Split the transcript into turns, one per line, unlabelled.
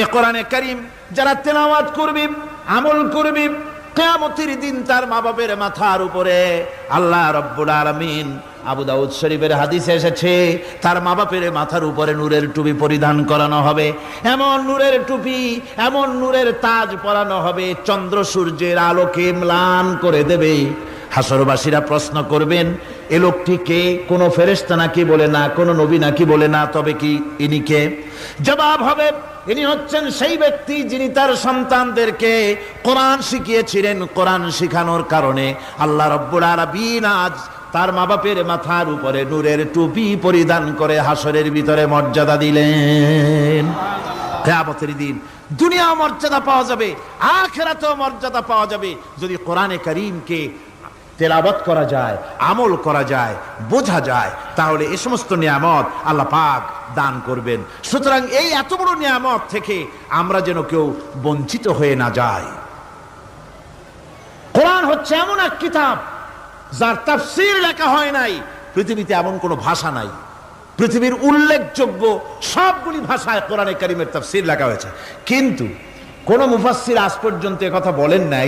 এ কোরআনে কারীম যারা তেলাওয়াত করবে, আমল করবে, কিয়ামতের দিন তার মা বাপের মাথার উপরে আল্লাহ রাব্বুল আলামিন, আবু দাউদ শরীফের হাদিসে এসেছে, তার মা বাপের মাথার উপরে নূরের টুপি পরিধান করানো হবে। এমন নূরের টুপি, এমন নূরের তাজ পরানো হবে, চন্দ্র সূর্যের আলোকে ম্লান করে দেবে। হাসরবাসীরা প্রশ্ন করবেন, এ লোকটি কে? কোনো ফেরেশতা নাকি? বলে না। কোনো নবী নাকি? বলে না। তবে কি ইনি কে? জবাব হবে, ইনি হচ্ছেন সেই ব্যক্তি যিনি তার সন্তানদেরকে কোরআন শিখিয়েছিলেন। কোরআন শিখানোর কারণে আল্লাহ রাব্বুল আলামিন আজ তার মা বাপের মাথার উপরে নূরের টুপি পরিধান করে হাসরের ভিতরে মর্যাদা দিলেন। কিয়ামতের দিন দুনিয়াও মর্যাদা পাওয়া যাবে, আখিরাতেও মর্যাদা পাওয়া যাবে যদি কোরআনে কারীমকে তেলাওয়াত করা যায়, আমল করা যায়, বোঝা যায়, তাহলে এই সমস্ত নিয়ামত আল্লাহ পাক দান করবেন। সুতরাং এই এত বড় নিয়ামত থেকে আমরা যেন কেউ বঞ্চিত হয়ে না যাই। কোরআন হচ্ছে এমন এক কিতাব যার তাফসীর লেখা হয় নাই। পৃথিবীতে এমন কোনো ভাষা নাই, পৃথিবীর উল্লেখযোগ্য সবগুলি ভাষায় কোরআনে কারীমের তাফসীর লেখা হয়েছে, কিন্তু কোন মুফাসসির আজ পর্যন্ত একথা বলেন নাই